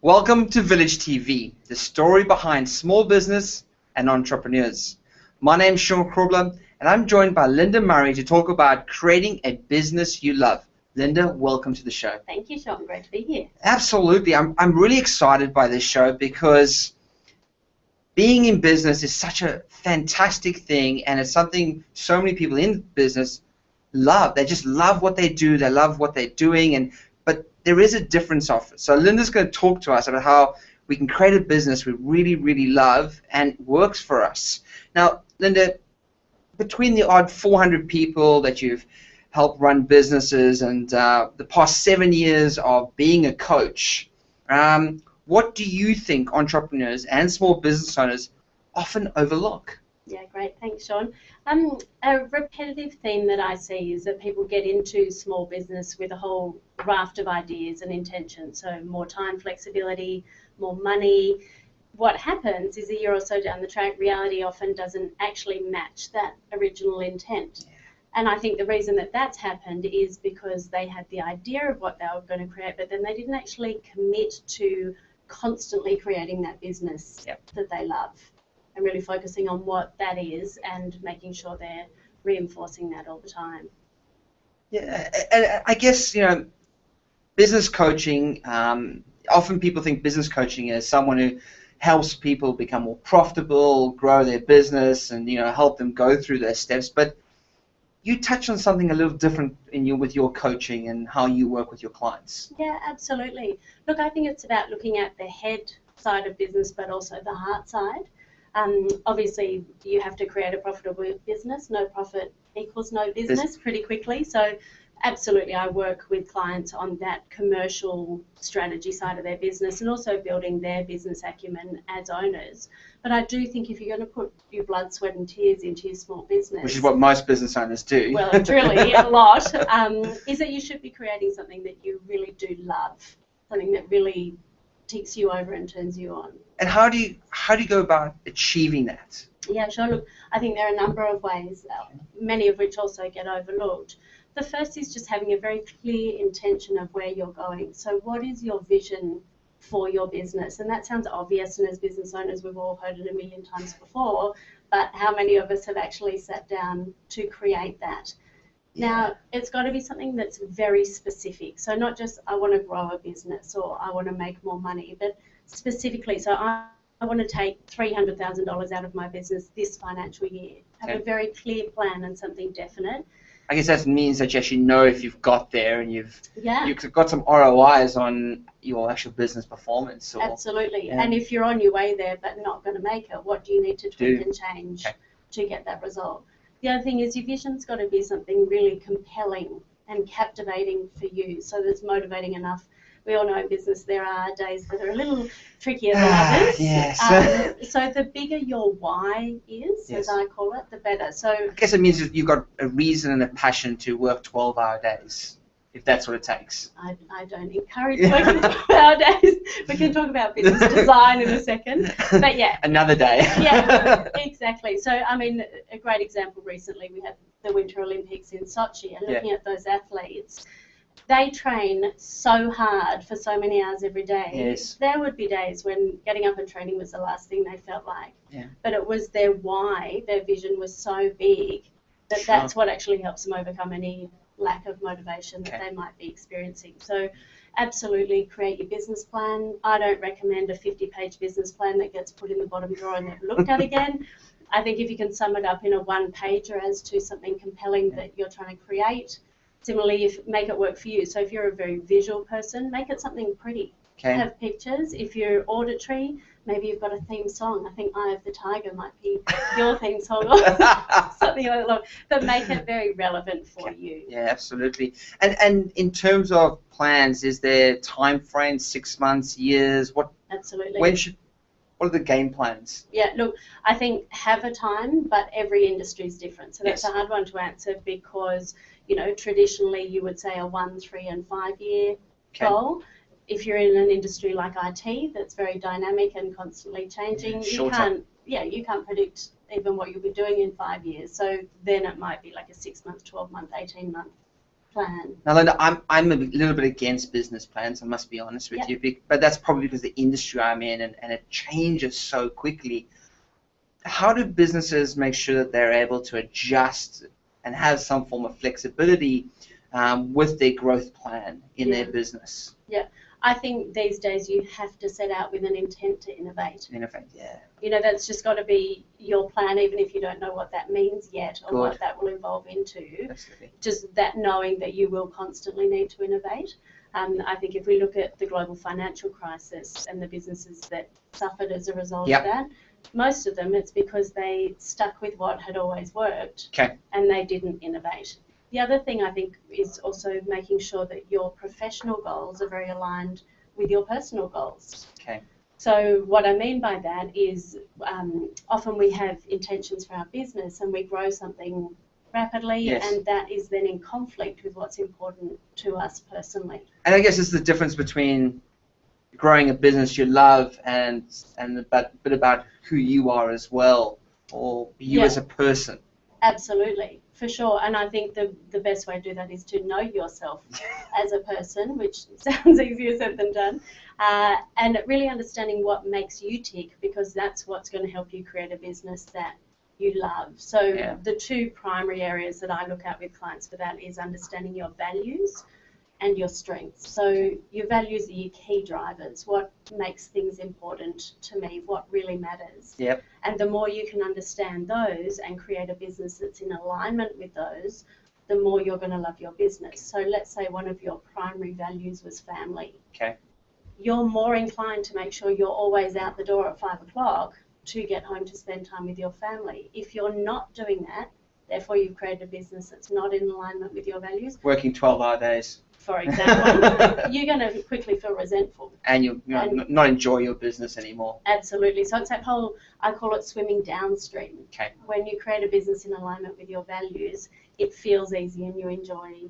Welcome to Village TV, the story behind small business and entrepreneurs. My name's Sean Krobler, and I'm joined by Linda Murray to talk about creating a business you love. Linda, welcome to the show. Thank you, Sean. Great to be here. Absolutely. I'm really excited by this show because being in business is such a fantastic thing, and it's something so many people in business love. They just love what they do. They love what they're doing, but there is a difference of it. So Linda's going to talk to us about how we can create a business we really, really love and works for us. Now, Linda, between the odd 400 people that you've helped run businesses and the past 7 years of being a coach, what do you think entrepreneurs and small business owners often overlook? Yeah, great. Thanks, Sean. A repetitive theme that I see is that people get into small business with a whole raft of ideas and intentions. So more time flexibility, more money. What happens is a year or so down the track, reality often doesn't actually match that original intent. And I think the reason that that's happened is because they had the idea of what they were going to create, but then they didn't actually commit to constantly creating that business that they love, and really focusing on what that is and making sure they're reinforcing that all the time. Yeah, and I guess, business coaching, often people think business coaching is someone who helps people become more profitable, grow their business, and help them go through those steps. But you touch on something a little different with your coaching and how you work with your clients. Yeah, absolutely. Look, I think it's about looking at the head side of business, but also the heart side. Obviously, you have to create a profitable business. No profit equals no business pretty quickly. So absolutely, I work with clients on that commercial strategy side of their business and also building their business acumen as owners. But I do think if you're going to put your blood, sweat and tears into your small business, which is what most business owners do. Well, it's really a lot, is that you should be creating something that you really do love, something that really ticks you over and turns you on. And how do you go about achieving that? Yeah, sure. Look, I think there are a number of ways, many of which also get overlooked. The first is just having a very clear intention of where you're going. So what is your vision for your business? And that sounds obvious, and as business owners, we've all heard it a million times before, but how many of us have actually sat down to create that? Now, it's got to be something that's very specific. So not just I want to grow a business or I want to make more money, but specifically, so I want to take $300,000 out of my business this financial year. Have a very clear plan and something definite. I guess that means that you actually know if you've got there and you've got some ROIs on your actual business performance. Absolutely. And if you're on your way there but not going to make it, what do you need to tweak and change to get that result? The other thing is your vision's got to be something really compelling and captivating for you, so that's motivating enough. We all know in business there are days that are a little trickier than others. Yes. So the bigger your why is, as I call it, the better. So I guess it means that you've got a reason and a passion to work 12-hour days, if that's what it takes. I don't encourage working 12-hour days. We can talk about business design in a second. But yeah. Another day. Yeah, exactly. So, I mean, a great example recently, we had the Winter Olympics in Sochi, and looking at those athletes, they train so hard for so many hours every day. Yes. There would be days when getting up and training was the last thing they felt like. Yeah. But it was their why, their vision was so big that that's what actually helps them overcome any lack of motivation that they might be experiencing. So absolutely create your business plan. I don't recommend a 50-page business plan that gets put in the bottom drawer and never looked at again. I think if you can sum it up in a one-pager as to something compelling that you're trying to create. Similarly, make it work for you. So if you're a very visual person, make it something pretty. Have pictures. If you're auditory, maybe you've got a theme song. I think Eye of the Tiger might be your theme song or something like that. But make it very relevant for you. Yeah, absolutely. And in terms of plans, is there time frames, 6 months, years? Absolutely. What are the game plans? Yeah, look, I think have a time, but every industry is different. So that's a hard one to answer because, traditionally you would say a 1, 3 and 5 year goal. If you're in an industry like IT that's very dynamic and constantly changing, you can't predict even what you'll be doing in 5 years. So then it might be like a 6-month, 12-month, 18-month plan. Now, Linda, I'm a little bit against business plans, I must be honest with you, but that's probably because the industry I'm in and it changes so quickly. How do businesses make sure that they're able to adjust and have some form of flexibility with their growth plan in their business? Yeah, I think these days you have to set out with an intent to innovate. Innovate, yeah. You know, that's just got to be your plan, even if you don't know what that means yet or what that will evolve into. Absolutely. Just that knowing that you will constantly need to innovate. I think if we look at the global financial crisis and the businesses that suffered as a result of that, most of them, it's because they stuck with what had always worked and they didn't innovate. The other thing I think is also making sure that your professional goals are very aligned with your personal goals. Okay. So what I mean by that is often we have intentions for our business and we grow something rapidly and that is then in conflict with what's important to us personally. And I guess it's the difference between growing a business you love and a bit about who you are as well, or you as a person. Absolutely, for sure. And I think the best way to do that is to know yourself as a person, which sounds easier said than done, and really understanding what makes you tick, because that's what's going to help you create a business that you love. So the two primary areas that I look at with clients for that is understanding your values and your strengths. So your values are your key drivers, what makes things important to me, what really matters. Yep. And the more you can understand those and create a business that's in alignment with those, the more you're going to love your business. So let's say one of your primary values was family. Okay. You're more inclined to make sure you're always out the door at 5 o'clock to get home to spend time with your family. If you're not doing that, therefore you've created a business that's not in alignment with your values. Working 12-hour days. For example, you're going to quickly feel resentful. And you'll not enjoy your business anymore. Absolutely. So it's that whole, I call it swimming downstream. Okay. When you create a business in alignment with your values, it feels easy and you enjoy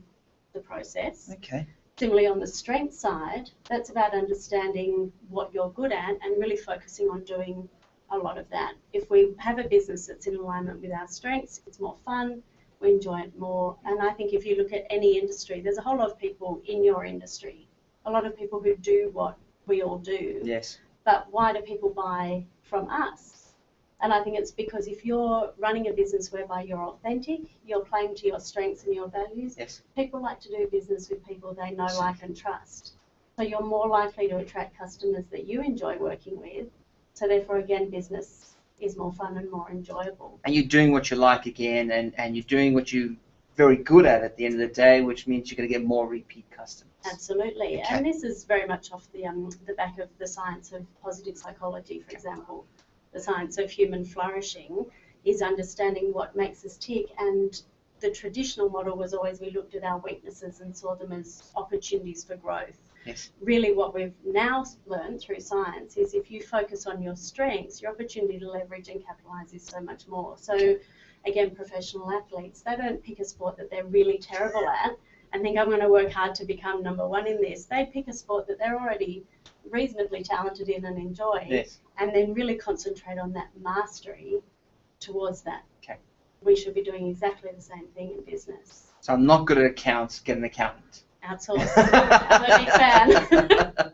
the process. Okay. Similarly, on the strength side, that's about understanding what you're good at and really focusing on doing a lot of that. If we have a business that's in alignment with our strengths, it's more fun, we enjoy it more. And I think if you look at any industry, there's a whole lot of people in your industry, a lot of people who do what we all do. Yes. But why do people buy from us? And I think it's because if you're running a business whereby you're authentic, you're playing to your strengths and your values, people like to do business with people they know, like and trust. So you're more likely to attract customers that you enjoy working with. So therefore, again, business is more fun and more enjoyable. And you're doing what you like again, and you're doing what you're very good at the end of the day, which means you're going to get more repeat customers. Absolutely. Okay. And this is very much off the back of the science of positive psychology, for example. The science of human flourishing is understanding what makes us tick, and the traditional model was always we looked at our weaknesses and saw them as opportunities for growth. Yes. Really what we've now learned through science is if you focus on your strengths, your opportunity to leverage and capitalise is so much more. So again, professional athletes, they don't pick a sport that they're really terrible at and think I'm going to work hard to become number one in this. They pick a sport that they're already reasonably talented in and enjoy, and then really concentrate on that mastery towards that. Okay. We should be doing exactly the same thing in business. So I'm not good at accounts, get an accountant. Outsource. I'm a big fan.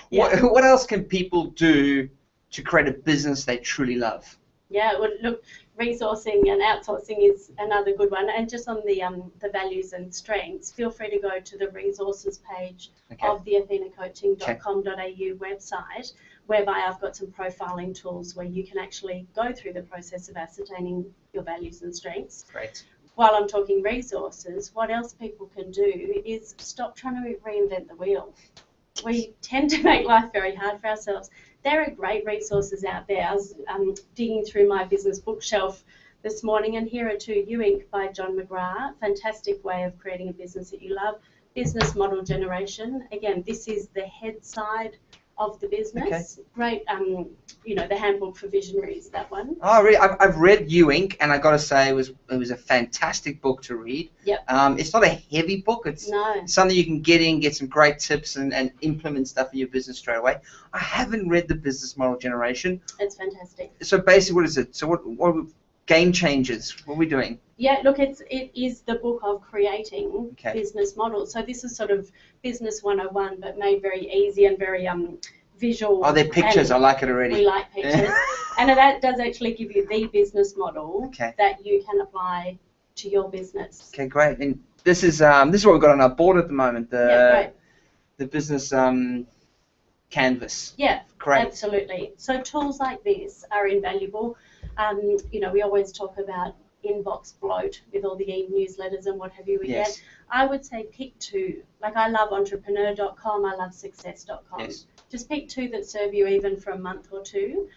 What else can people do to create a business they truly love? Yeah, well, look, resourcing and outsourcing is another good one. And just on the values and strengths, feel free to go to the resources page of the athenacoaching.com.au website, whereby I've got some profiling tools where you can actually go through the process of ascertaining your values and strengths. Great. While I'm talking resources, what else people can do is stop trying to reinvent the wheel. We tend to make life very hard for ourselves. There are great resources out there. I was digging through my business bookshelf this morning, and here are two. You Inc. by John McGrath, fantastic way of creating a business that you love. Business model generation. Again, this is the head side of the business. Great, the handbook for visionaries, that one. Oh, really? I've read You Inc. and I got to say it was a fantastic book to read. Yep. It's not a heavy book. It's something you can get some great tips and implement stuff in your business straight away. I haven't read the Business Model Generation. It's fantastic. So basically, what is it? So what game changers. What are we doing? Yeah, look, it is the book of creating Okay. business models. So this is sort of business 101, but made very easy and very visual. Oh, they're pictures. I like it already. We like pictures. And that does actually give you the business model Okay. that you can apply to your business. Okay, great. And this is what we've got on our board at the moment. Great. The business canvas. Yeah, Great. absolutely. So tools like this are invaluable. We always talk about inbox bloat with all the e-newsletters and what have you we get. I would say pick two. Like I love entrepreneur.com, I love success.com. Yes. Just pick two that serve you even for a month or two.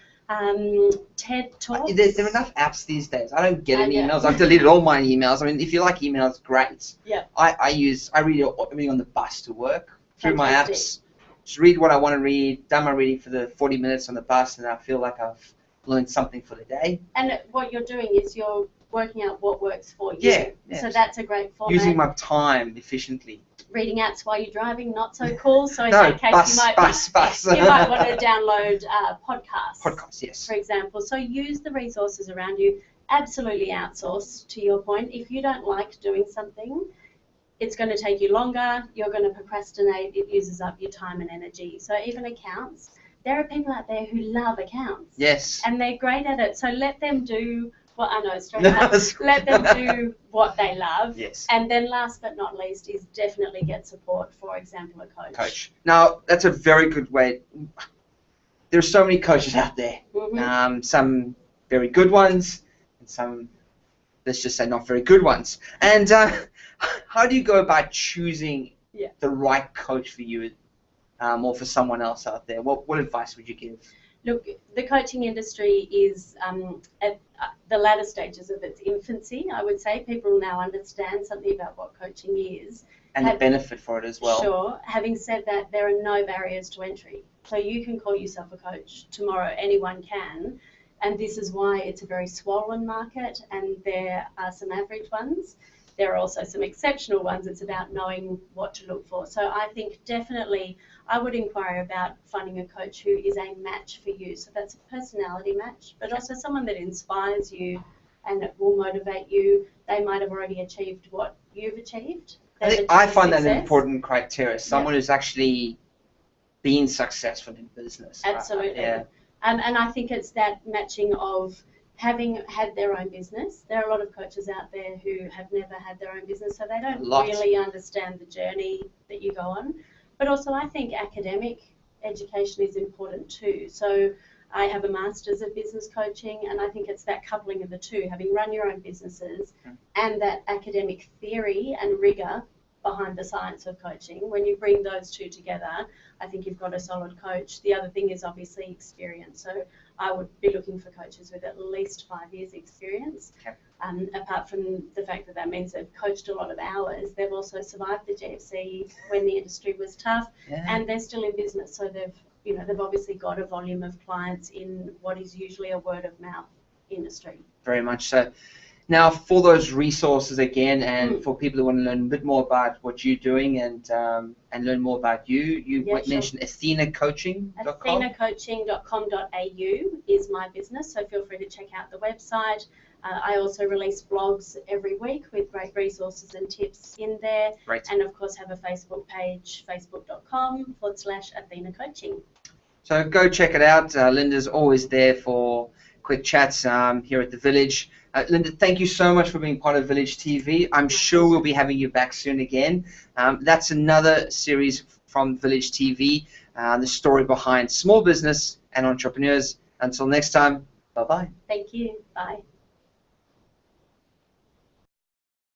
TED Talks. There are enough apps these days. I don't get any emails. I've deleted all my emails. I mean, if you like emails, great. Yeah. I read everything on the bus to work through my Fantastic. apps. Just read what I want to read, done my reading for the 40 minutes on the bus, and I feel like I've learned something for the day. And what you're doing is you're working out what works for you. Yeah. So that's a great format. Using my time efficiently. Reading apps while you're driving, not so cool. So in No, that case, bus. you might want to download podcasts. Podcasts, yes. For example. So use the resources around you. Absolutely outsource, to your point. If you don't like doing something, it's going to take you longer. You're going to procrastinate. It uses up your time and energy. So even accounts, there are people out there who love accounts. Yes. And they're great at it. So let them do what I know straight up. Let them do what they love. Yes. And then last but not least is definitely get support, for example, a coach. Now, that's a very good way. There's so many coaches out there. Mm-hmm. Some very good ones and some, let's just say, not very good ones. And how do you go about choosing the right coach for you or for someone else out there? What advice would you give? Look, the coaching industry is at the latter stages of its infancy, I would say. People now understand something about what coaching is. And the benefit for it as well. Sure. Having said that, there are no barriers to entry. So you can call yourself a coach tomorrow. Anyone can. And this is why it's a very swollen market, and there are some average ones. There are also some exceptional ones. It's about knowing what to look for. So I think definitely I would inquire about finding a coach who is a match for you. So that's a personality match, but also someone that inspires you and it will motivate you. They might have already achieved what you've achieved. I find that an important criteria. Someone who's actually been successful in business. Absolutely. Yeah. And I think it's that matching of having had their own business. There are a lot of coaches out there who have never had their own business, so they don't really understand the journey that you go on. But also I think academic education is important too. So I have a Master's of Business Coaching, and I think it's that coupling of the two, having run your own businesses and that academic theory and rigour behind the science of coaching. When you bring those two together, I think you've got a solid coach. The other thing is obviously experience. So I would be looking for coaches with at least 5 years experience. Okay. Apart from the fact that means they've coached a lot of hours, they've also survived the GFC when the industry was tough, and they're still in business. So they've obviously got a volume of clients in what is usually a word of mouth industry. Very much so. Now, for those resources again, and for people who want to learn a bit more about what you're doing and learn more about you mentioned athenacoaching.com. Athenacoaching.com.au is my business, so feel free to check out the website. I also release blogs every week with great resources and tips in there. Great. And of course have a Facebook page, facebook.com/athenacoaching. So go check it out. Linda's always there for quick chats here at the Village. Linda, thank you so much for being part of Village TV. I'm sure we'll be having you back soon again. That's another series from Village TV, the story behind small business and entrepreneurs. Until next time, bye-bye. Thank you. Bye.